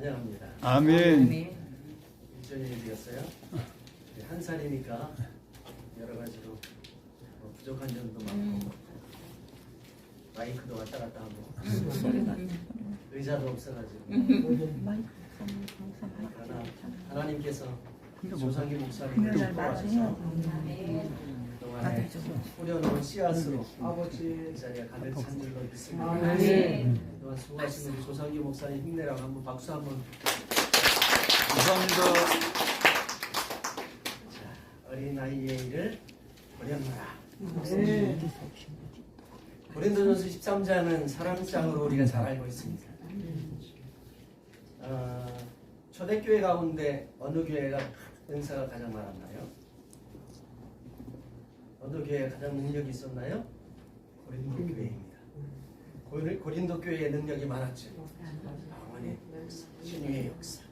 환영합니다. 아멘. 일주일이었어요. 한 살이니까 여러 가지로 부족한 점도 많고 마이크도 왔다 갔다 하고 소리가 의자도 없어가지고 그러나 하나님께서 조상기 목사님을 축복하셔서 그동안에 뿌려놓은 씨앗으로 이 자리가 가득 찬 줄로 믿습니다. 그동안 수고하신 우리 조상기 목사님 힘내라고 한번 박수 한번. 감사합니다. 자, 어린아이의 일을 버렸노라. 고린도전서 13장은 사랑장으로 우리가 잘 알고 있습니다. 초대교회 가운데 어느 교회가 은사가 가장 많았나요? 어느 교회가 가장 능력이 있었나요? 고린도 교회입니다. 고린도 교회의 능력이 많았죠. 방언의 역사, 신유의 역사,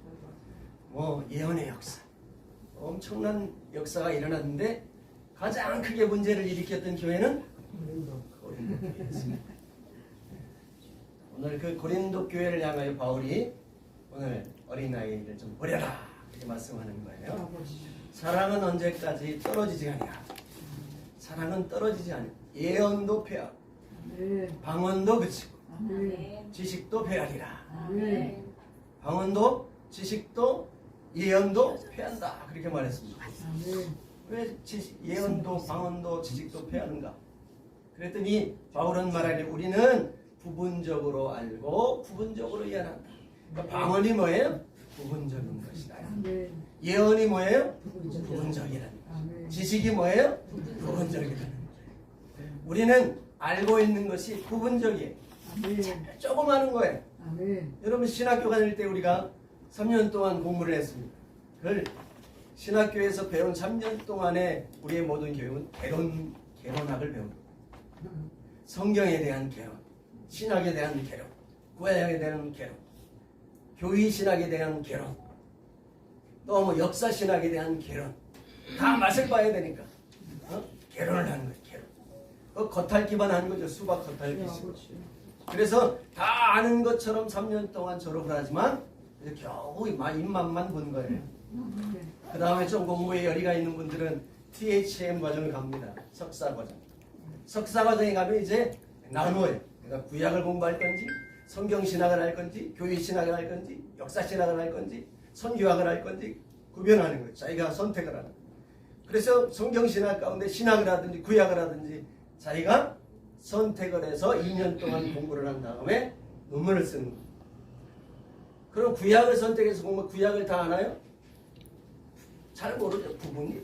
예언의 역사, 엄청난 역사가 일어났는데 가장 크게 문제를 일으켰던 교회는 고린도 교회였습니다. 오늘 그 고린도 교회를 향하여 바울이 오늘 어린아이를 좀 버려라 이렇게 말씀하는 거예요. 사랑은 언제까지 떨어지지 않냐. 사랑은 떨어지지 않냐. 예언도 폐하고 방언도 그치고 지식도 폐하리라. 방언도 지식도 예언도 폐한다 그렇게 말했습니다. 왜 예언도 방언도 지식도 폐하는가? 그랬더니 바울은 말하기를 우리는 부분적으로 알고 부분적으로 예언한다. 그러니까 방언이 뭐예요? 부분적인 것이다. 예언이 뭐예요? 부분적이라는 것. 지식이 뭐예요? 부분적이라는 것. 우리는 알고 있는 것이 부분적이에요. 조그마한 거예요. 여러분 신학교 다닐 때 우리가 3년 동안 공부를 했습니다. 그걸 신학교에서 배운 3년 동안의 우리의 모든 교육은 개론학을 배웁니다. 성경에 대한 개론, 신학에 대한 개론, 구약에 대한 개론, 교회 신학에 대한 개론, 또 역사 신학에 대한 개론, 다 맛을 봐야 되니까 개론을 하는 거예요. 개론. 그 겉핥기만 하는 거죠. 수박 겉핥기식으로. 그래서 다 아는 것처럼 3년 동안 졸업을 하지만 겨우 입맛만 본 거예요. 그 다음에 좀 공부에 열의가 있는 분들은 THM 과정을 갑니다. 석사 과정. 석사 과정에 가면 이제 나눠요. 그러니까 구약을 공부할 건지, 성경 신학을 할 건지, 교회 신학을 할 건지, 역사 신학을 할 건지, 선교학을 할 건지 구별하는 거예요. 자기가 선택을 하는 거예요. 그래서 성경 신학 가운데 신학을 하든지 구약을 하든지 자기가 선택을 해서 2년 동안 공부를 한 다음에 논문을 쓰는 거예요. 그럼 구약을 선택해서 공부, 구약을 다 아나요? 잘 모르죠. 부분이.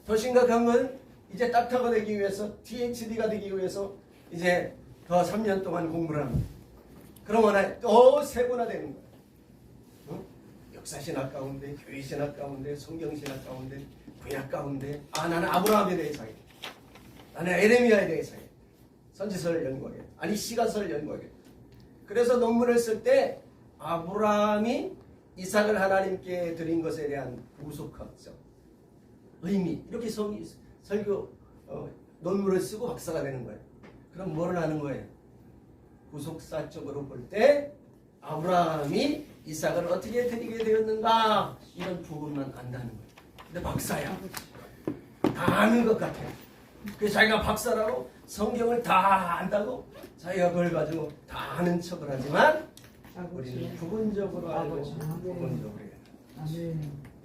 더 심각한 건 이제 닥터가 되기 위해서, THD가 되기 위해서 이제 더 3년 동안 공부를 합니다. 그러면 또 세분화되는 거예요. 역사신학 가운데, 교회신학 가운데, 성경신학 가운데, 구약 가운데, 나는 아브라함에 대해서 하겠다. 나는 에레미야에 대해서 하겠다. 선지서를 연구하겠다. 아니 시가서를 연구하겠다. 그래서 논문을 쓸 때 아브라함이 이삭을 하나님께 드린 것에 대한 구속학적, 의미 이렇게 설교 논문을 쓰고 박사가 되는 거예요. 그럼 뭐를 하는 거예요? 구속사적으로 볼 때 아브라함이 이삭을 어떻게 드리게 되었는가 이런 부분만 안다는 거예요. 근데 박사야. 다 아는 것 같아요. 그래서 자기가 박사라고 성경을 다 안다고 자기가 그걸 가지고 다 아는 척을 하지만 우리는 부분적으로 알고 부분적으로 해요.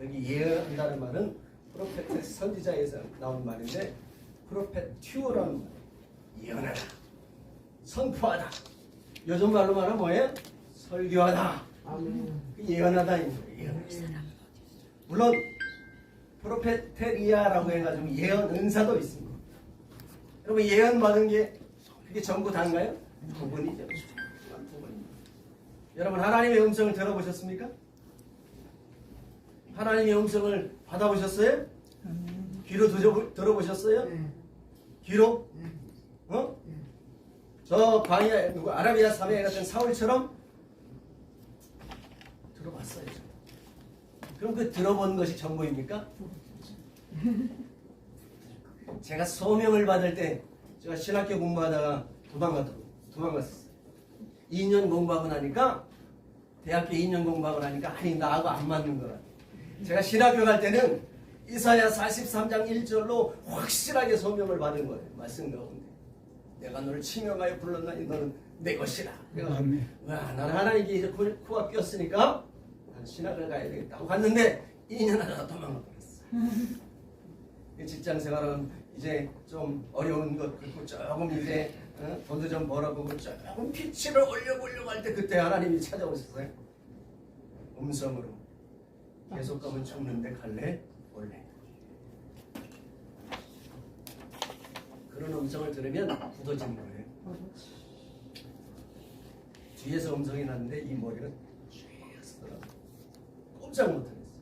여기 예언한다는 말은 프로페트 선지자에서 나온 말인데 프로페튜어라는 말. 예언하다, 선포하다. 요즘 말로 말하면 뭐예요? 설교하다. 예언하다 이 거예요. 물론 프로페테리아라고 해가지고 예언 은사도 있습니다. 여러분 예언 받은 게 그게 전부 다인가요? 부분이죠. 여러분 하나님의 음성을 들어보셨습니까? 하나님의 음성을 받아보셨어요? 귀로 들어보셨어요? 귀로? 저 아라비아 사회 같은 사울처럼 들어봤어요. 그럼 그 들어본 것이 전부입니까? 제가 소명을 받을 때 제가 신학교 공부하다가 도망갔어요. 2년 공부하고 나니까 대학교 2년 공부하고 나니까 아니 나하고 안 맞는 거라. 제가 신학교 갈 때는 이사야 43장 1절로 확실하게 소명을 받은 거예요. 말씀 가운데. 내가 너를 치명하여 불렀나니 너는 내 것이라. 그래가지고 와 나는 하나님께 이제 코가 꼈으니까 난 신학을 가야 되겠다고 갔는데 2년 하다가 도망가 버렸어. 직장 생활은 이제 좀 어려운 것 같고 조금 이제 돈도 좀 벌어보고 조금 피치를 올려보려고 할 때 그때 하나님이 찾아오셨어요. 음성으로 계속 가면 죽는데 갈래? 올래? 그런 음성을 들으면 굳어지는 거예요. 뒤에서 음성이 났는데 이 머리는 쭉 쓰더라고. 꼼짝 못하겠어.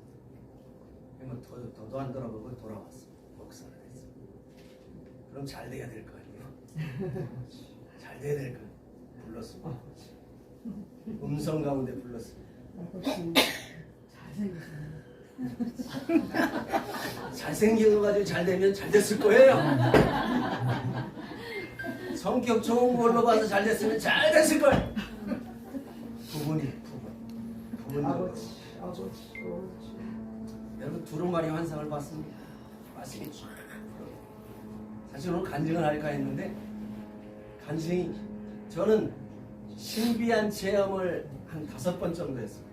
그러면 더도 안 돌아보고 돌아왔어. 목사를 했어. 그럼 잘 돼야 될 거 아니에요? 잘 돼야 될 거. 불렀어. 음성 가운데 불렀어. 잘생긴 거 가지고 잘 되면 잘 됐을 거예요. 성격 좋은 걸로 봐서 잘 됐으면 잘 됐을 거예요. 부분. 여러분 두루마리 환상을 봤습니다. 말씀이 쫙 사실 오늘 간증을 할까 했는데 간증이 저는 신비한 체험을 한 5번 정도 했어요.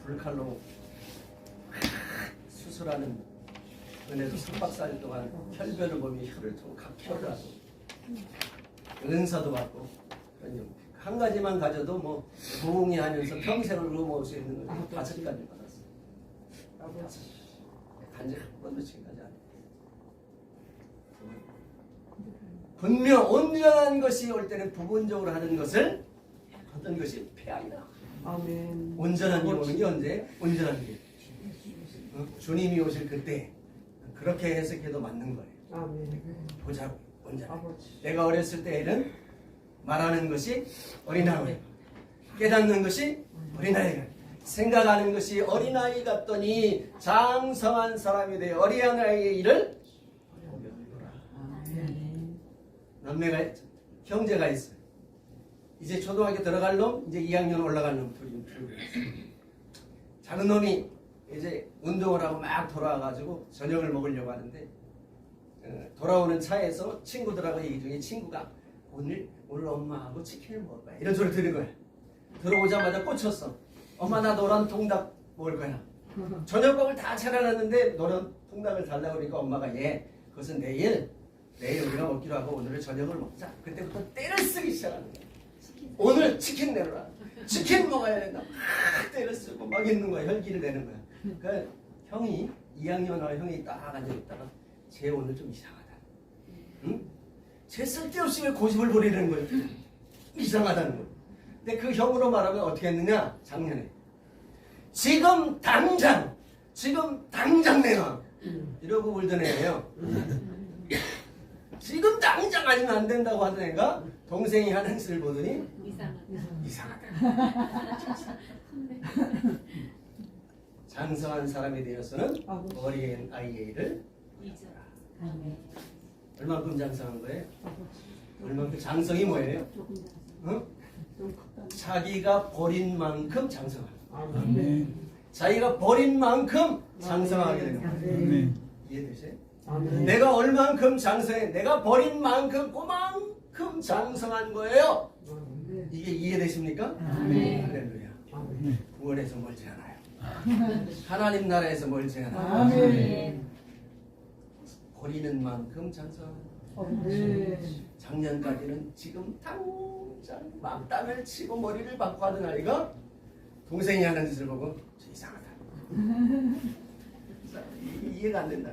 불칼로 수술하는 은혜도 3박 4일 동안 혈변을 보며 혈을 통해 각 혈을 하고 은사도 받고 한 가지만 가져도 뭐 부흥이 하면서 평생을 의무할 수 있는 걸 5가지 받았어요. 간증 한 번도 지금까지 안 했어요. 분명 온전한 것이 올 때는 부분적으로 하는 것을 어떤 것이 폐악이다. 아멘. 온전한 게 오는 게 언제? 온전한 게 주님이 오실 그때 그렇게 해석해도 맞는 거예요. 아멘. 보자고 온전한. 내가 어렸을 때에는 말하는 것이 어린아이, 깨닫는 것이 어린아이가, 생각하는 것이 어린아이 같더니 장성한 사람이 되어 어린아이의 일을 남매가 형제가 있어요. 이제 초등학교 들어갈 놈, 이제 2학년 올라갈 놈 둘이 작은 놈이 이제 운동을 하고 막 돌아와가지고 저녁을 먹으려고 하는데 돌아오는 차에서 친구들하고 얘기 중에 친구가 오늘 엄마하고 치킨을 먹을 거야 이런 소리 들은 거야. 들어오자마자 꽂혔어. 엄마 나 노란 통닭 먹을 거야. 저녁밥을 다 차려놨는데 노란 통닭을 달라고 그러니까 엄마가 그것은 내일 우리가 먹기로 하고 오늘은 저녁을 먹자. 그때부터 때를 쓰기 시작하는 거야. 오늘 치킨 내놓으라. 치킨 먹어야 된다. 막 때를 쓰고 막 있는 거야. 혈기를 내는 거야. 그러니까 형이 2학년하고 형이 딱 앉아있다가 쟤 오늘 좀 이상하다. 응? 쟤 쓸데없이 왜 고집을 부리는 거야. 이상하다는 거야. 근데 그 형으로 말하면 어떻게 했느냐. 작년에 지금 당장 내놔 이러고 울던 애예요. 지금 당장 아니면 안 된다고 하던 애가 동생이 하는 짓을 보더니 이상하다. 장성한 사람이 되어서는 어린 아이의 일을 잊어라. 얼만큼 장성한 거예요? 얼만큼 장성이 뭐예요? 자기가 버린 만큼 장성하는 거예요. 자기가 버린 만큼 장성하게 되는 거예요. 이해되세요? 내가 얼만큼 장성해, 내가 버린 만큼 그만큼 장성한 거예요. 이게 이해되십니까? 할렐루야. 구원에서 멀지 않아요. 하나님 나라에서 멀지 않아요. 버리는 만큼 장성하는 거예요. 작년까지는 지금 당장 막 땀을 치고 머리를 박고 하던 아이가 동생이 하는 짓을 보고 이상하다. 이해가 안 된다.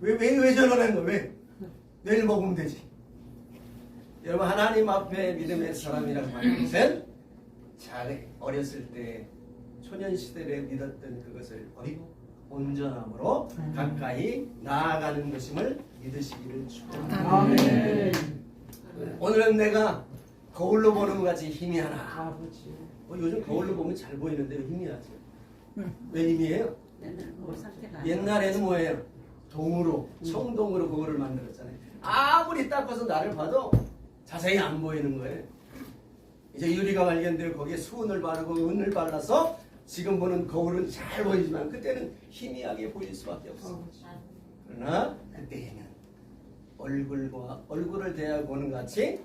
왜 저러는 거야? 왜? 내일 먹으면 되지. 여러분 하나님 앞에 믿음의 사람이라고 하는 것은 어렸을 때 초년시대에 믿었던 그것을 버리고 온전함으로 가까이 나아가는 것임을 믿으시기를 축원합니다. 오늘은 내가 거울로 보는 것 같이 희미하나. 요즘 거울로 보면 잘 보이는데 왜 희미하지? 왜 희미해요? 옛날에는 뭐예요? 동으로, 청동으로 그거를 만들었잖아요. 아무리 닦아서 나를 봐도 자세히 안 보이는 거예요. 이제 유리가 발견되어 거기에 수은을 바르고 은을 발라서 지금 보는 거울은 잘 보이지만 그때는 희미하게 보일 수밖에 없어. 그러나 그때에는 얼굴과 얼굴을 대하여 보는 것 같이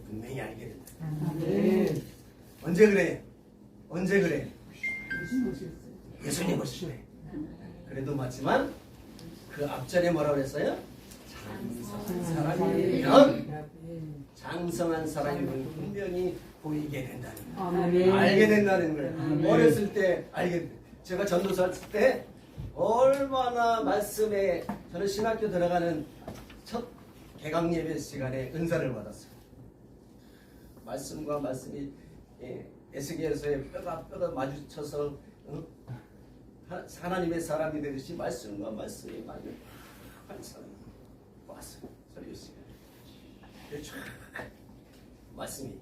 분명히 알게 된다. 네. 언제 그래? 언제 그래? 예수님 오실 때. 그래도 맞지만 그 앞전에 뭐라고 그랬어요? 장성한 사람이면 장성한 사람이면 분명히 보이게 된다는 거예요. 알게 된다는 거예요. 어렸을 때 알게 돼. 제가 전도사 할 때 얼마나 말씀에 저는 신학교 들어가는 첫 개강 예배 시간에 은사를 받았어요. 말씀과 말씀이 에스겔서에 뼈가 마주쳐서 하나님의 사람이 되듯이 말씀과 말씀이 마주한 사람이 왔어요. 설교 시간에. 말씀이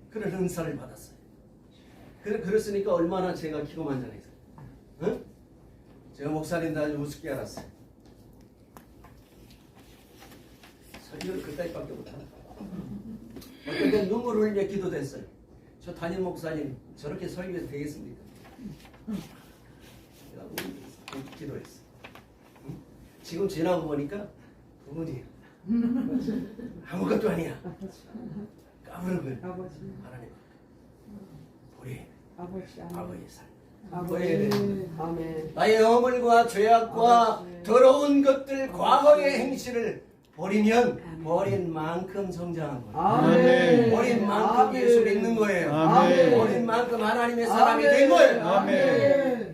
그런 은사를 받았어요. 그랬으니까 얼마나 제가 기고만장했어요. 응? 제가 목사님도 아주 우습게 알았어요. 설교를 그따위밖에 못하나. 어떤 때 눈물을 흘려 기도됐어요. 저 담임 목사님 저렇게 설교해도 되겠습니까? 제가 기도했어. 응? 지금 지나고 보니까 그분이 아무것도 아니야. 까부는 거예요. 하나님 우리 아버지의 삶 나의 허물과 죄악과 더러운 것들 과거의 행실을 버리면 버린 만큼 성장한 거예요. 버린 만큼 예수 믿는 거예요. 버린 만큼 하나님의 사람이 된 거예요.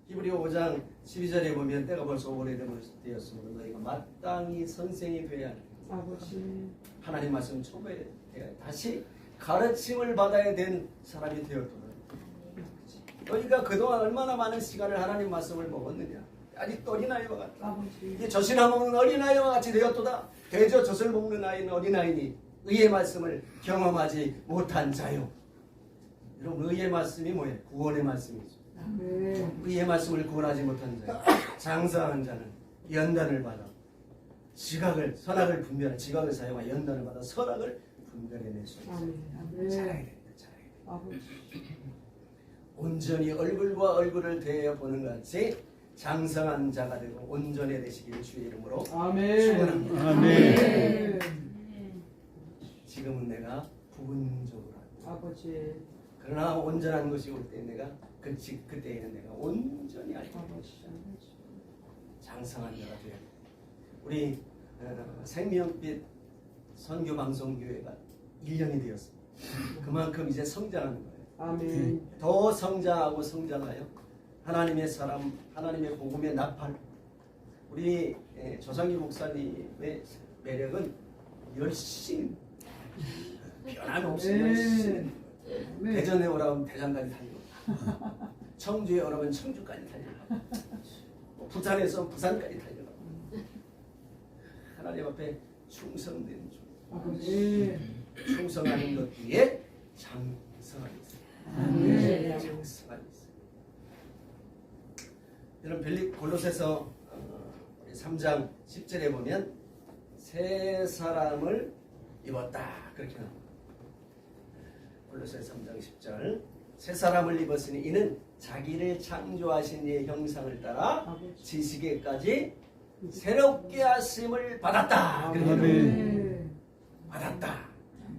히브리서 5장 12절에 보면 때가 벌써 오래되었으므로 너희가 마땅히 선생이 되어야 한다. 하나님 말씀 초보에 다시 가르침을 받아야 된 사람이 되었도다. 너희가 그동안 얼마나 많은 시간을 하나님 말씀을 먹었느냐. 아직도 어린아이와 같다. 이제 젖이나 먹는 어린아이와 같이 되었도다. 대저 젖을 먹는 아이는 어린아이니 의의 말씀을 경험하지 못한 자요. 여러분 의의 말씀이 뭐예요? 구원의 말씀이죠. 의의 말씀을 구원하지 못한 자, 장사한 자는 연단을 받아 지각을 선악을 분별한 지각을 사용하여 연단을 받아 선악을 분별해낼 수 있어요. 잘해야 됩니다. 잘해야 됩니다. 온전히 얼굴과 얼굴을 대해 보는 것 같이 장성한 자가 되고 온전히 되시기를 주의 이름으로 축원합니다. 아멘. 지금은 내가 부분적으로 아버지. 그러나 온전한 것이 올 때 내가 그때에는 내가 온전히 알게 장성한 자가 되어야 돼. 우리 생명빛 선교방송교회가 1년이 되었습니다. 그만큼 이제 성장하는 거예요. 아멘. 더 성장하고 성장하여 하나님의 사람, 하나님의 복음의 나팔. 우리 조상기 목사님의 매력은 열심히 변함없이 열심히 대전에 오라면 대전까지 달리고 청주에 오라면 청주까지 달리고 부산에서 부산까지 달리고 하나님 앞에 충성된 충성하는 것 뒤에 장성함이 있어요. 장성함이 있어요. 여러분 골로새서 3장 10절에 보면 새 사람을 입었다 그렇게 나옵니다. 골로새서 3장 10절 새 사람을 입었으니 이는 자기를 창조하신 이의 형상을 따라 지식에까지 새롭게 하심을 받았다. 받았다.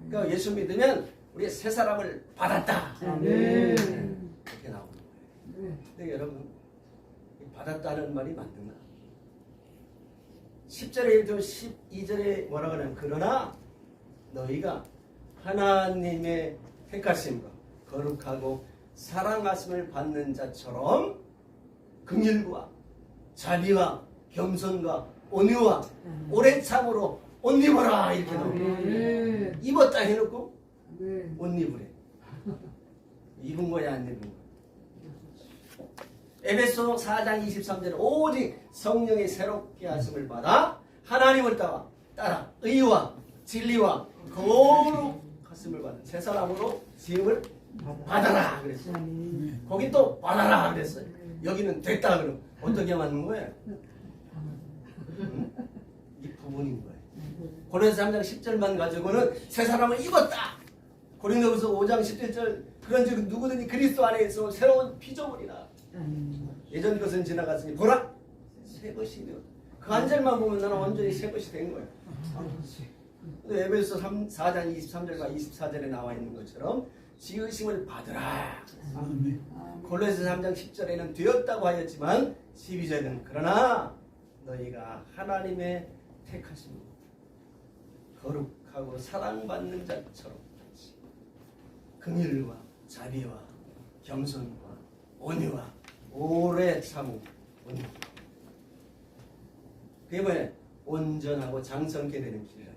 그러니까 예수 믿으면 우리 새 사람을 받았다. 그렇게 나오는 거예요. 근데 여러분 받았다는 말이 맞는가? 10절에 또 12절에 뭐라고 하냐면 그러나 너희가 하나님의 택하심과 거룩하고 사랑하심을 받는 자처럼 긍휼과 자비와 겸손과 온유와 오래 참으로 옷 입어라 이렇게 나옵니다. 입었다 해놓고 옷 입으래. 입은 거야 안 입은 거야? 에베소 4장 23절에 오직 성령의 새롭게 하심을 받아 하나님을 따라 의와 진리와 거룩하심을 받은 새 사람으로 지음을 받아라 그랬어요. 거긴 또 받아라 그랬어요. 여기는 됐다 그러면 어떻게 맞는 거예요? 이 부분인 거예요. 고린도서 3장 10절만 가지고는 새 사람을 입었다. 고린도후서 5장 17절 그런즉 누구든지 그리스도 안에 있어 새로운 피조물이라. 예전 것은 지나갔으니 보라 새 것이 되었다. 그 한 절만 보면 나는 완전히 새 것이 된 거예요. 근데 에베소 4장 23절과 24절에 나와 있는 것처럼 지으심을 받으라. 골로새 3장 10절에는 되었다고 하였지만 12절에는 그러나 너희가 하나님의 택하신 거룩하고 사랑받는 자처럼 긍휼과 자비와 겸손과 온유와 오래 참고 그게 뭐예요? 온전하고 장성케 되는 길이라.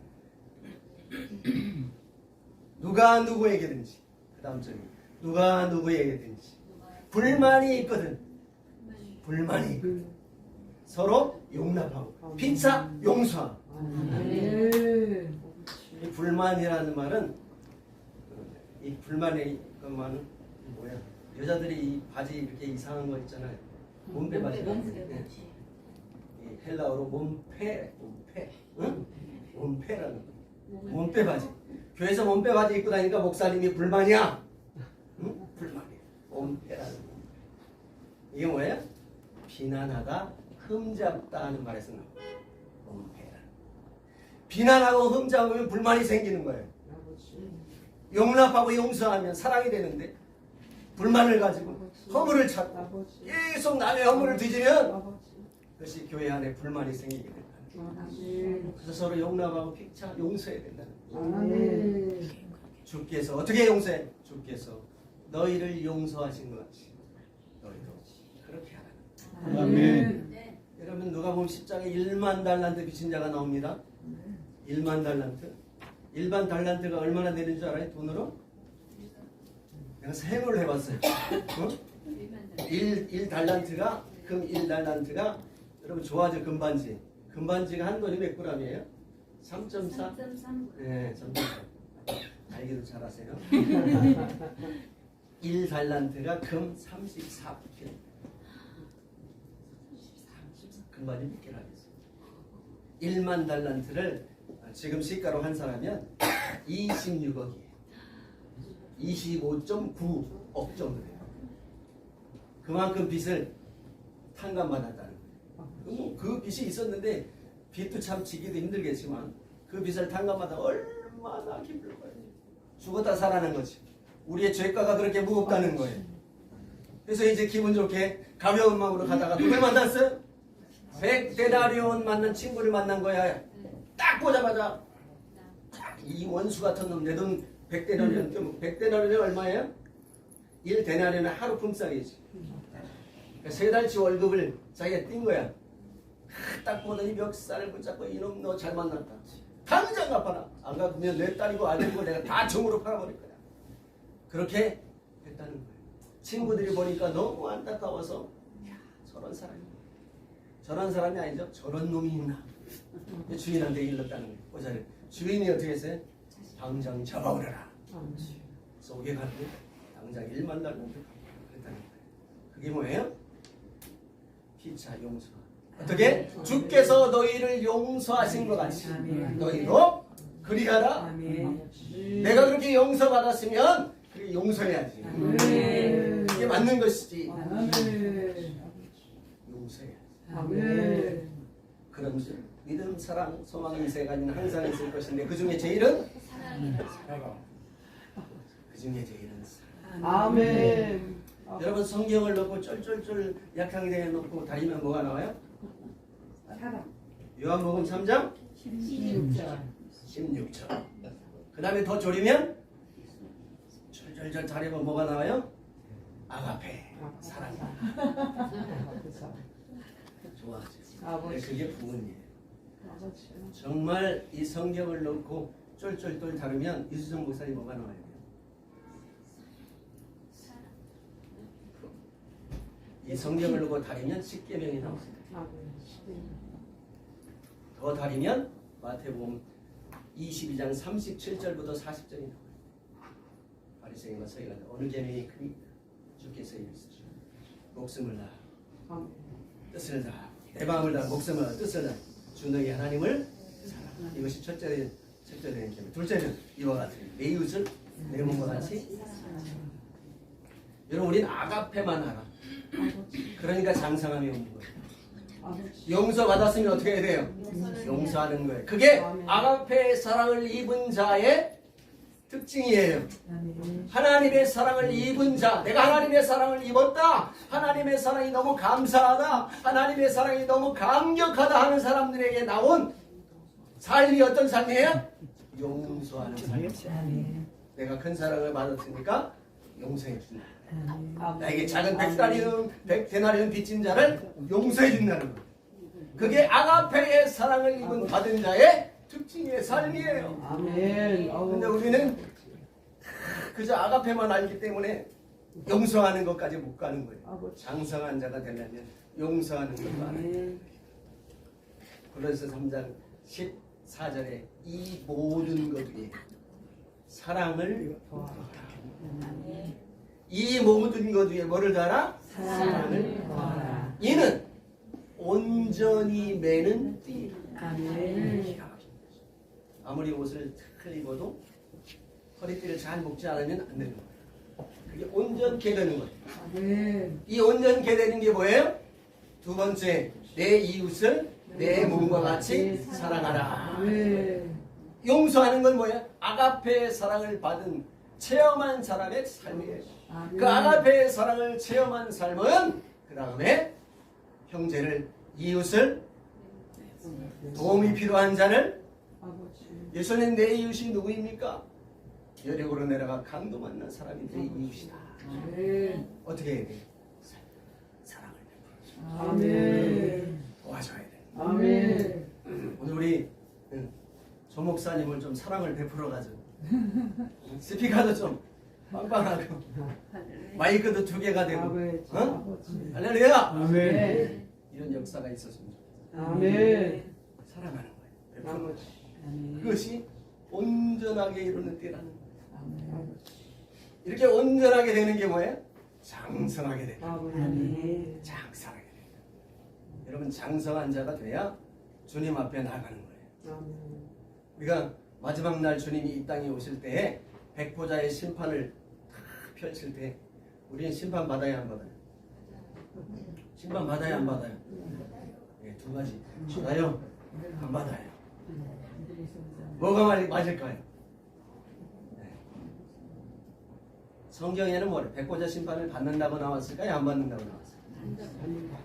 누가 누구에게든지 그 다음 절에 누가 누구에게든지 불만이 있거든 불만이 있거든 서로 용납하고 피차 용서하고. 이 불만이라는 말은 이 불만의 것만은 뭐야? 여자들이 이 바지 이렇게 이상한 거 있잖아요. 몸빼 바지. 이 헬라어로 몸빼, 응? 몸빼라는 거. 몸빼 바지. 교회에서 몸빼 바지 입고 다니니까 목사님이 불만이야. 응? 불만이야. 몸빼라는 거. 이게 뭐예요? 비난하다, 흠잡다 하는 말에서 나와. 몸빼라. 비난하고 흠잡으면 불만이 생기는 거예요. 용납하고 용서하면 사랑이 되는데 불만을 가지고 허물을 찾고 계속 남의 허물을 뒤지면 그것이 교회 안에 불만이 생기게 된다. 그래서 서로 용납하고 피차 용서해야 된다는 거예요. 주께서 어떻게 용서해? 주께서 너희를 용서하신 것 같이 너희도 그렇게 하라. 아멘. 여러분 누가 보면 10장에 1만 달란트 빚진 자가 나옵니다. 1만 달란트. 일반 달란트가 얼마나 되는 줄 알아요? 돈으로? 내가 세물을 해봤어요. 어? 1 달란트가 금 1 달란트가 여러분 좋아하죠 금반지. 금반지가 한 돈이 몇 g이에요? 3.4? 3.3. 네, 3.4. 알기도 잘하세요. 1 달란트가 금 34kg. 금반지 몇 개를 하겠어요? 1만 달란트를 지금 시가로 환산하면 26억이에요. 25.9억 정도 돼요. 그만큼 빚을 탕감받았다는 거예요. 그 빚이 있었는데 빚도 참 지기도 힘들겠지만 그 빚을 탕감받아 얼마나 기쁠까요? 죽었다 살아난 거지. 우리의 죄가가 그렇게 무겁다는 거예요. 그래서 이제 기분 좋게 가벼운 마음으로 가다가 누굴 만났어요? 100데나리온 만난 친구를 만난 거야. 딱 보자마자 이 원수 같은 놈 내 돈 100데나리온 100데나리온이 얼마예요? 1데나리온은 하루 품삯이지. 그러니까 3달치 월급을 자기가 띈 거야. 딱 보더니 멱살을 붙잡고 이놈 너 잘 만났다. 당장 갚아라. 안 갚으면 내 딸이고 아들이고 내가 다 정으로 팔아버릴 거야. 그렇게 했다는 거예요. 친구들이 보니까 너무 안타까워서 야 저런 사람이 저런 사람이 아니죠. 저런 놈이 있나. 주인한테 일렀다는 거예요. 보자를 주인이 어떻게 했어요? 당장 잡아오려라. 속에 가는데 당장 1만 달러 그랬다는 거예요. 그게 뭐예요? 피차 용서. 어떻게? 주께서 너희를 용서하신 것 같이 너희도 그리하라. 내가 그렇게 용서받았으면 그렇게 용서해야지. 그게 맞는 것이지. 용서해야지. 그런 믿음, 사랑, 소망, 이 세 가지는 항상 있을 것인데 그 중에 제일은 사랑. 그 중에 제일은 사랑. 아멘. 여러분 성경을 놓고 쫄쫄쫄 약향대에 놓고 다니면 뭐가 나와요? 사랑. 요한복음 3장 16절. 그 다음에 더 졸이면 쫄쫄쫄 다니면 뭐가 나와요? 아가페. 사랑. 좋아하죠. 그게 부모님. 정말 이 성경을 놓고 쫄쫄쫄 다루면 이수정 목사님 뭐가 나와요? 이 성경을 놓고 다루면 십계명이 나옵니다. 더 다루면 마태복음 22장 37절부터 40절이 나와요. 바리새인과 서기관 어느 계명이 큽니까? 주께서 이르시되 목숨을 다하 뜻을 다하 내 마음을 다하 목숨을 다하 뜻을 다하 주 너희 하나님을 사랑하라. 이것이 첫째 되는 계명. 둘째는 이와 같은 내 이웃을 내 몸과 같이. 여러분 우린 아가페만 알아. 그러니까 장성함이 없는 거예요. 용서 받았으면 어떻게 해야 돼요? 용서하는 거예요. 그게 아가페의 사랑을 입은 자의 특징이에요. 하나님의 사랑을 입은 자, 내가 하나님의 사랑을 입었다. 하나님의 사랑이 너무 감사하다. 하나님의 사랑이 너무 감격하다 하는 사람들에게 나온 삶이 어떤 삶이에요? 용서하는 삶이에요. 내가 큰 사랑을 받았으니까 용서해 준다. 나에게 작은 100데나리온 빚진 자를 용서해 준다는 거예요. 그게 아가페의 사랑을 입은 받은 자의 특징의 삶이에요. 아멘. 근데 우리는 그저 아가페만 알기 때문에 용서하는 것까지 못 가는 거예요. 장성한 자가 되려면 용서하는 것도 알아야 돼요. 골로새 3장 14절에 이 모든 것 위에 사랑을 더하라. 이 모든 것 위에 뭐를 더하라? 사랑을 더하라. 이는 온전히 매는 띠. 아무리 옷을 잘 입어도 허리띠를 잘 묶지 않으면 안 되는 거예요. 그게 온전케 되는 거예요. 이 온전케 되는 게 뭐예요? 두 번째, 내 이웃을 내 몸과 같이 사랑하라. 용서하는 건 뭐예요? 아가페의 사랑을 받은 체험한 사람의 삶이에요. 그 아가페의 사랑을 체험한 삶은 그 다음에 형제를, 이웃을, 도움이 필요한 자를. 예수님 내 이웃이 누구입니까? 여력으로 내려가 강도 만난 사람이 내 이웃이다. 어떻게 해야 돼요? 사랑을 베풀어줘. 아멘. 도와줘야 돼. 아멘. 오늘 우리 조 목사님을 좀 사랑을 베풀어 가지고 스피커도 좀 빵빵하고 마이크도 2개가 되고, 어? 할렐루야! 아멘. 이런 역사가 있었으면 좋겠어요. 아멘. 사랑하는 거예요. 베푸는 거죠. 그것이 온전하게 이루는 때라는 거예요. 이렇게 온전하게 되는 게 뭐예요? 장성하게 되는 거예요. 장성하게 되는 거예요. 여러분 장성한 자가 돼야 주님 앞에 나가는 거예요. 우리가 마지막 날 주님이 이 땅에 오실 때에 백보자의 심판을 다 펼칠 때 우리는 심판 받아야 안 받아요? 심판 받아야 안 받아요? 네, 2가지. 받아요? 안 받아요? 뭐가 맞을까요? 네. 성경에는 뭐래? 백보자 심판을 받는다고 나왔을까요? 안 받는다고 나왔을까요?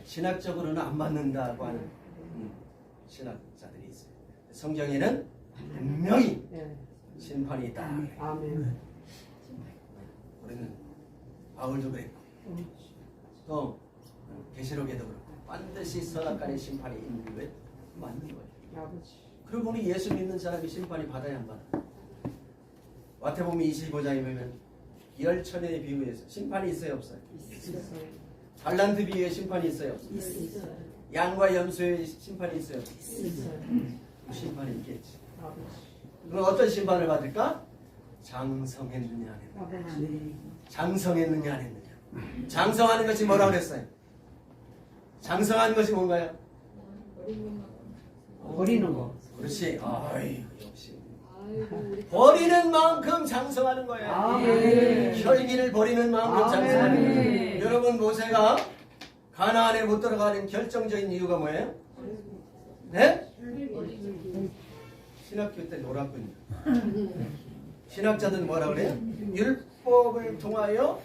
신학적으로는 안 받는다고 하는 신학자들이 있어요. 성경에는 분명히 심판이 있다. 아멘. 우리는 바울도 그랬고 또 계시록에도 그렇고 반드시 선악간의 심판이 있는 게 맞는 거예요. 그리고 우리 예수 믿는 사람이 심판이 받아야 안 받아. 마태복음 25장에 보면 열천의 비유에서 심판이 있어요 없어요? 달란트 비유에 심판이 있어요 없어요? 양과 염소의 심판이 있어요 없어요? 심판이 있겠지. 그럼 어떤 심판을 받을까? 장성했느냐 안 했느냐. 장성했느냐 안 했느냐. 장성하는 것이 뭐라고 그랬어요? 장성한 것이 뭔가요? 버리는 거. 그렇지. 아이 역시. 버리는 만큼 장성하는 거예요. 아멘. 혈기를 버리는 만큼 아멘. 장성하는 거예요. 여러분 모세가 가나안에 못 들어가는 결정적인 이유가 뭐예요? 네? 신학교 때 놀았군요. 신학자들은 뭐라 그래요? 율법을 통하여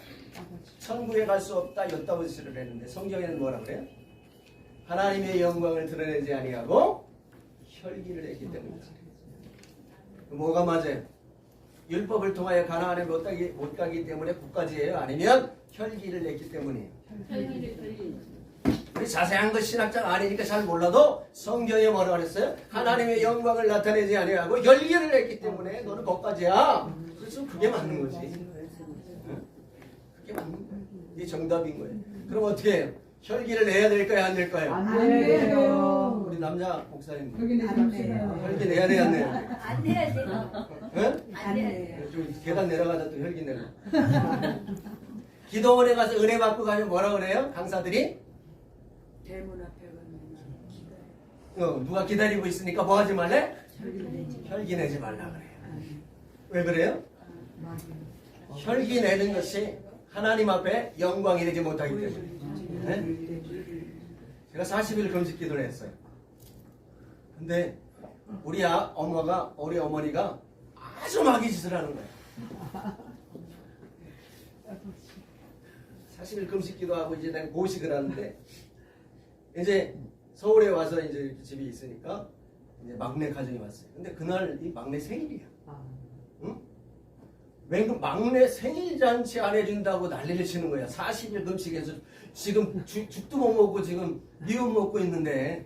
천국에 갈 수 없다 엿다보시를 했는데 성경에는 뭐라 그래요? 하나님의 영광을 드러내지 아니하고 혈기를 했기 때문이다. 뭐가 맞아요? 율법을 통하여 가나안에 못 가기 때문에 국가지예요? 아니면 혈기를 냈기 때문이에요? 우리 자세한 것 신학자가 아니니까 잘 몰라도 성경에 뭐라 그랬어요? 하나님의 영광을 나타내지 아니하고 혈기를 냈기 때문에 너는 거기까지야. 그래서 그게 맞는 거지. 응? 그게 맞는 거예요. 이게 정답인 거예요. 그럼 어떻게 해요? 혈기를 내야 될까요? 안 될까요? 안 돼요. 우리 남자 목사님 혈기 내지 맙시다. 혈기 내야 돼 안 내야 돼? 안 돼야 돼요. 응? 안 돼요. 좀 계단 내려가다 또 혈기 내고. 기도원에 가서 은혜 받고 가면 뭐라 그래요? 강사들이? 대문 앞에 가면 누가 기다리고 있으니까 뭐 하지 말래? 혈기 내지. 혈기 내지 말라 그래요. 왜 그래요? 혈기 내는 것이 하나님 앞에 영광이 되지 못하기 때문에. 네? 제가 40일 금식 기도를 했어요. 근데 우리 우리 어머니가 아주 마귀 짓을 하는 거예요. 40일 금식 기도하고 이제 내가 고식을 하는데 이제 서울에 와서 이제 집이 있으니까 이제 막내 가정이 왔어요. 근데 그날 이 막내 생일이야. 응? 왜 그 막내 생일 잔치 안 해준다고 난리를 치는 거야. 40일 금식해서 지금 죽도 못 먹고 지금 미움 먹고 있는데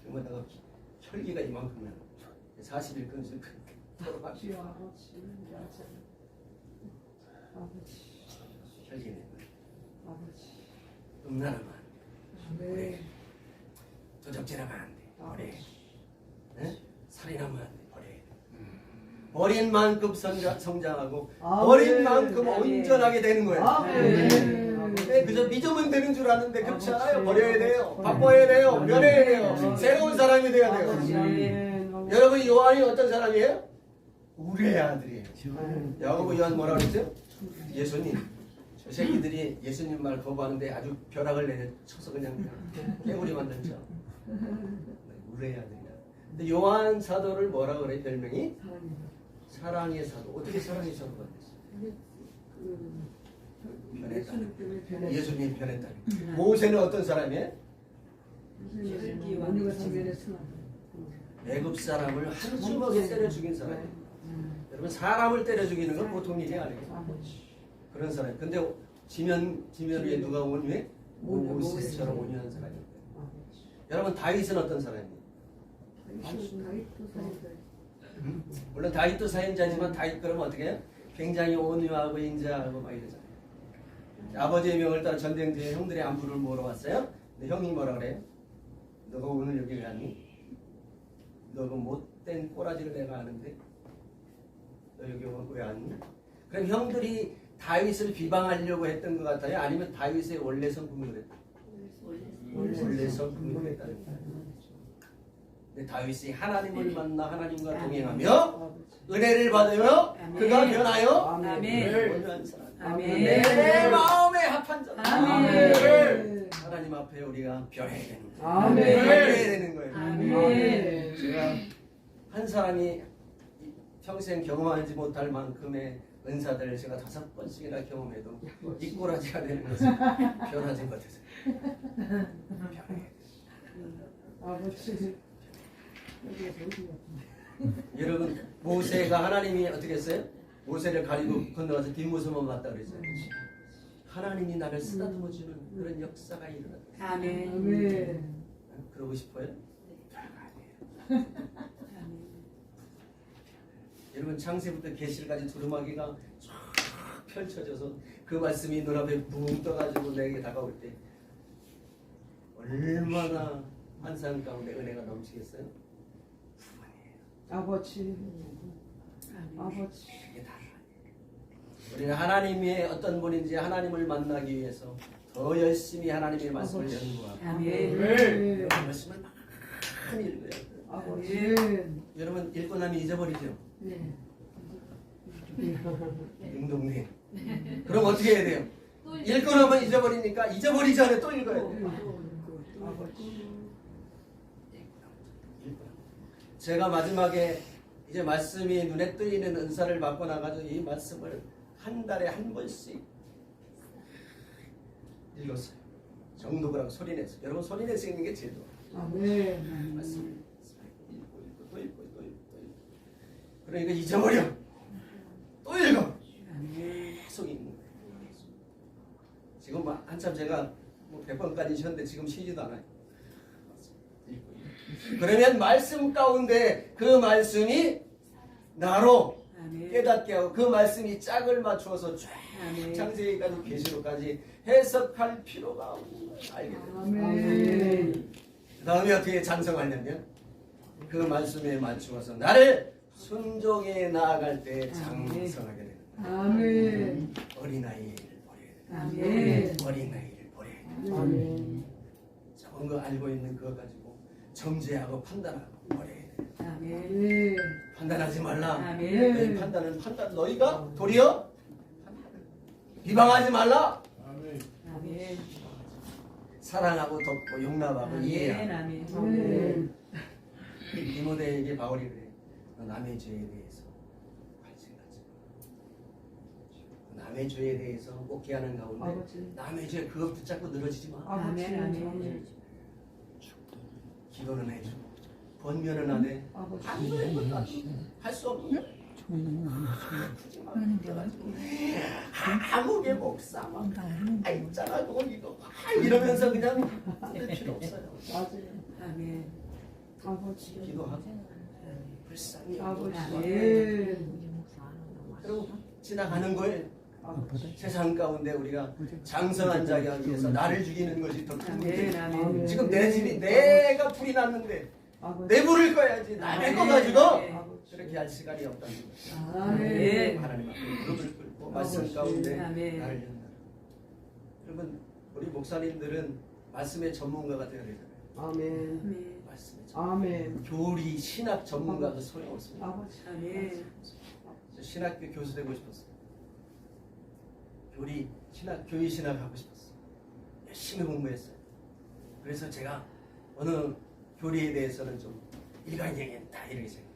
그러다가 혈기가 이만큼이야. 40일 금식 혈기 내 음란하면 안 돼. 그래. 도적질하면 안 돼. 그래. 살인하면 안 돼. 버린 만큼 성장하고 버린 만큼 온전하게 되는 거예요. 네, 그저 믿으면 되는 줄 아는데 그렇지 않아요. 버려야 돼요. 바꿔야 돼요. 변해야 돼요. 새로운 사람이 돼야 돼요. 여러분 요한이 어떤 사람이에요? 우리의 아들이에요. 야고보 요한 뭐라고 그랬죠? 예수님. 저 새끼들이 예수님 말 거부하는데 아주 벼락을 내쳐서 그냥 깨구리 만들죠. 우리의 아들이야. 근데 요한 사도를 뭐라고 그래? 별명이? 사랑의 사도. 어떻게 사랑의 사도가 됐어요? 변했다. 예수님 변했다. 모세는 어떤 사람이에요? 애굽 사람을 한 주먹에 때려 죽인 사람이에요. 여러분 사람을 때려 죽이는 건 보통 일이 아니에요. 그런 사람. 근데 지면 위에 누가 온 위에? 모세처럼 온유한 사람이에요. 여러분 다윗은 어떤 사람이에요? 물론 다윗도 사임자지만 다윗 그러면 어떻게 해요? 굉장히 온유하고 인자하고 막 이러잖아요. 아버지의 명을 따라 전쟁터에 형들의 안부를 모으러 왔어요. 근데 형이 뭐라 그래요? 너가 오늘 여기 왜 왔니? 너 그 못된 꼬라지를 내가 아는데 너 여기 왜 왔니? 그럼 형들이 다윗을 비방하려고 했던 것 같아요? 아니면 다윗의 원래 성품을 했다? 원래 성품을 했다는 거예요. 근데 다윗이 하나님을 만나 하나님과 동행하며 은혜를 받으며 그가 변하여 온유한 사람. 내 마음에 합한 자. 하나님 앞에 우리가 변해야 되는 거예요. 변해야 되는 거예요. 제가 한 사람이 평생 경험하지 못할 만큼의 은사들을 제가 5번씩이나 경험해도 이 꼬라지가 되는 것은 변하지 못해서 변해야 돼요. 여러분 모세가 하나님이 어떻게 했어요? 모세를 가리고 건너가서 뒷모습만 봤다 그랬어요. 하나님이 나를 쓰다듬어 주는 그런 역사가 일어났다. 아멘. 그러고 싶어요? 여러분 창세부터 계시까지 두루마기가 쫙 펼쳐져서 그 말씀이 눈앞에 붕 떠가지고 내게 다가올 때 얼마나 환상 가운데 은혜가 넘치겠어요? 아버지. 이게 다 우리는 하나님의 어떤 분인지 하나님을 만나기 위해서 더 열심히 하나님의 말씀을 연구하고 아멘. 말씀을 많이 읽어야 돼요. 아버지. 여러분 읽고 나면 잊어버리죠? 딩동댕. 그럼 어떻게 해야 돼요? 읽고 나면 잊어버리니까 잊어버리기 전에 또 읽어야 돼요. 제가 마지막에 이제 말씀이 눈에 띄는 은사를 받고 나가지고 이 말씀을 한 달에 한 번씩 읽었어요. 정독을 하고 소리내서. 여러분 소리내서 읽는 게 제일 좋아요. 아멘. 말씀을 읽고 또 읽고 또 읽고. 그러니까 잊어버려. 또 읽어. 계속 읽는 거예요. 지금 한참 제가 100번까지 쉬었는데 지금 쉬지도 않아요. 그러면 말씀 가운데 그 말씀이 나로 깨닫게 하고 그 말씀이 짝을 맞추어서 쫙 창세기까지 계시록까지 해석할 필요가 없는 걸 알게 됩니다. 그 다음에 어떻게 찬성하냐면 그 말씀에 맞추어서 나를 순종해 나아갈 때 장성하게 되는 거예요. 어린아이를 버려야 돼요. 어린아이를 버려야 돼요. 적은 거 알고 있는 그거 가지고 정죄하고 판단하고 버려야 돼요. 아멘. 네. 판단하지 말라. 아멘. 너희 판단 너희가 도리어 비방하지 말라. 아멘. 사랑하고 돕고 용납하고 아멘. 이해하고. 아멘. 아멘. 디모데에게 바울이 그래. 너 남의 죄에 대해서 관심 갖지 마. 남의 죄에 대해서 묵게하는 가운데 아버지. 남의 죄 그거 붙잡고 늘어지지 마. 아버지. 아멘. 아멘. 기도는 해줘. 번면은 안 해. 아버지. 할 수 없는 거야. 아무개 목사 막 있잖아 그거 이거 이러면서 그냥 할 필요 없어요. 맞아요. 아멘. 아버지. 기도하고 불쌍히 아버지. 여기고 아멘. 그리고 지나가는 거에 아버지. 세상 가운데 우리가 장성한 자기 하기 위해서 나를 죽이는 것이 더 큰 아멘. 문제야. 아멘. 지금 내 집이 내가 불이 났는데 아버지. 내 불을 꺼야지 남의 거 아멘. 가지고 아버지. 그렇게 할 시간이 없다는 거야. 아멘. 하나님 앞에 무릎을 꿇고 말씀 아버지. 가운데 아멘. 나를 연다. 여러분 우리 목사님들은 말씀의 전문가가 되어야 되잖아요. 아멘. 아멘. 말씀의 전문가. 아멘. 교리 신학 전문가도 소용없습니다. 아버지. 아멘. 저 신학교 교수 되고 싶었어요. 교리 신학 하고 싶었어요. 열심히 공부했어요. 그래서 제가 어느 교리에 대해서는 좀 일관적이다 이렇게 생각해요.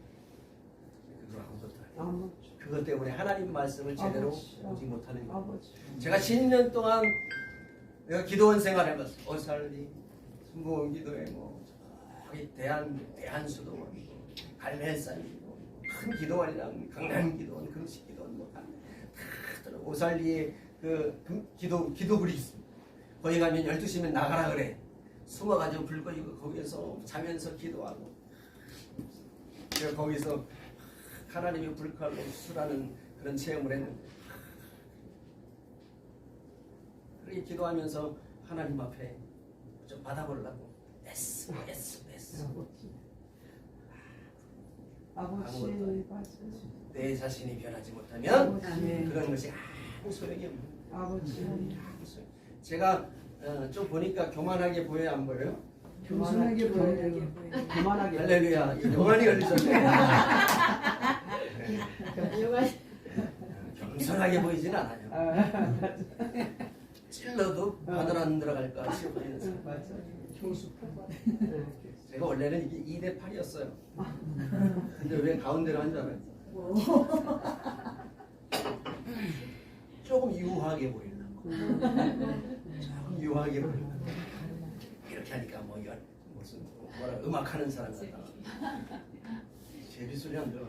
그거 아무것도 아니에요. 아버지. 그것 때문에 하나님 말씀을 제대로 아버지. 보지 못하는 거예요. 아버지. 제가 10년 동안 내가 기도원 생활을 해봤어요. 어살리, 순복음 기도회, 뭐 저기 대한수도원, 갈멜산, 큰 기도원이랑 강남 기도원, 금식 기도원 뭐 다 오살리에 그 기도굴이 있습니다. 거기 가면 12시면 나가라 그래. 숨어가지고 불 꺼지고 거기에서 자면서 기도하고. 제가 거기서 하나님의 불칼로 수술하는 그런 체험을 했는데 그렇게 기도하면서 하나님 앞에 좀 받아보려고 애쓰 아버지. 아무것도 맞아요. 내 자신이 변하지 못하면 아멘. 그런 것이 아무 소용이 없는 거예요. 아버지. 아무 소용. 제가 좀 보니까 교만하게 보여요 안 보여요? 교만하게 보여요. 교만하게 보여요. 교만하게. 할렐루야 영환이 걸리셨네. 겸손하게 보이진 않아요. 아, 찔러도 바늘 안 들어갈까 싶어요. 맞아요. 교수 폭발. 제가 원래는 이게 2대 8이었어요. 근데 왜 가운데로 한 줄 알아요? 조금 유하게 보이려고. 조금 유하게 보이려고. 이렇게 하니까 무슨 뭐라 음악하는 사람 같다. 제비소리 안 들어.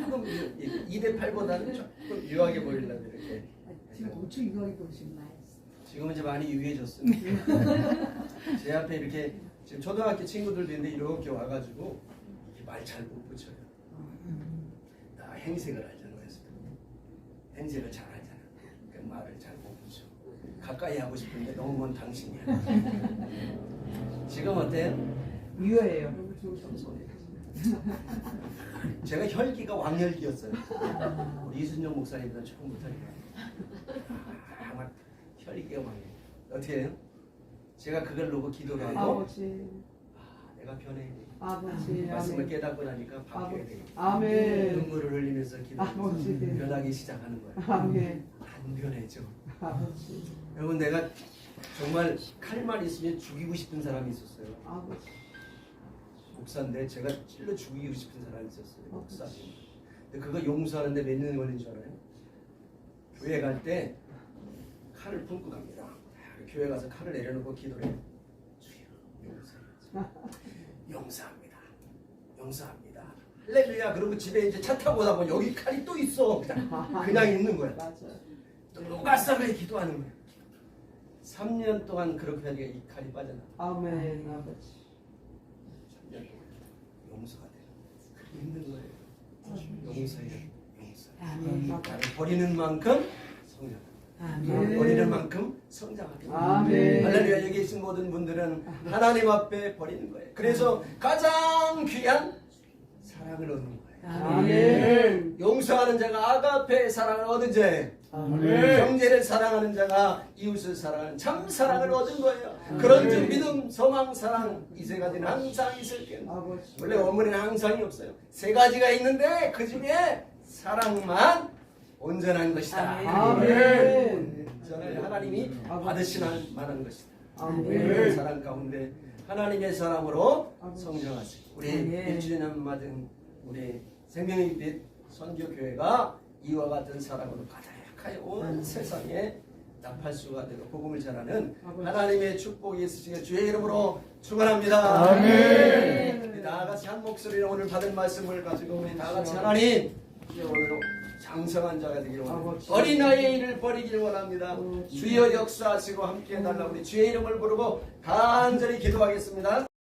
조금 2대 8보다는 조금 유하게 보이려고 이렇게. 지금 엄청 유하게 보시는 거예요. 지금은 이제 많이 유해졌어요. 제 앞에 이렇게 지금 초등학교 친구들도 있는데 이렇게 와가지고 이렇게 말 잘 못 붙여요. 나 행색을 알잖아. 그래서 행색을 잘 알잖아. 그 말을 잘 못 붙여. 가까이 하고 싶은데 너무 먼 당신이야. 지금 어때요? 유해예요. 제가 혈기가 왕혈기였어요. 우리 이순정 목사님보다 조금 못하니까. 아마 혈기가 왕혈. 어떻게 해요? 제가 그걸 놓고 기도를 하고 아버지. 내가 변해야 돼. 아버지. 말씀을 아멘. 깨닫고 나니까 바뀌어야 돼. 아멘. 눈물을 흘리면서 기도하면서 아버지. 변하기 시작하는 거예요. 아멘. 안 변해져. 아버지. 여러분 내가 정말 칼만 있으면 죽이고 싶은 사람이 있었어요. 아버지. 목사인데 제가 찔러 죽이고 싶은 사람이 있었어요. 목사. 근데 그거 용서하는데 몇 년 걸린 줄 알아요? 교회 갈 때 칼을 품고 갑니다. 교회 가서 칼을 내려놓고 기도를 해요. 주여 용서합니다. 용서합니다. 할렐루야. 그리고 집에 이제 차 타고 나면 여기 칼이 또 있어. 그냥 있는 거야. 맞아요. 누가 싸그리 기도하는 거야. 3년 동안 그렇게 하니까 이 칼이 빠져나. 아멘. 아버지. 3년 동안 용서가 돼요. 그게 힘든 거예요. 용서해요. 용서. 아멘. 나를 버리는 만큼 성장. 아멘. 버리는 만큼 성장하게. 아멘. 할렐루야. 여기 계신 모든 분들은 하나님 앞에 버리는 거예요. 그래서 가장 귀한 사랑을 얻는 거예요. 아멘. 아멘. 용서하는 자가 아가페의 사랑을 얻은 자예요. 아멘. 형제를 사랑하는 자가 이웃을 사랑하는 참 사랑을 얻은 거예요. 그런 즉 믿음, 소망, 사랑 이 세 가지는 항상 있을 텐데 아버지. 원래 원문에는 항상이 없어요. 세 가지가 있는데 그 중에 사랑만 온전한 것이다. 아멘. 온전한 하나님이 받으시는 만한 것이다. 아멘. 그 사랑 가운데 하나님의 사랑으로 아멘. 성장하세요. 우리 아멘. 일주년 맞은 우리 생명의 빛 선교교회가 이와 같은 사랑으로 가득하여 온 세상에 나팔수가 되고 복음을 전하는 하나님의 축복이 있으시길 주의 이름으로 축원합니다. 아멘. 우리 다 같이 한 목소리로 오늘 받은 말씀을 가지고 우리 다 같이 하나님 이제 오늘 장성한 자가 되기를 원합니다. 아버지. 어린아이의 일을 버리기를 원합니다. 주여 역사하시고 함께 해달라. 우리 주의 이름을 부르고 간절히 기도하겠습니다.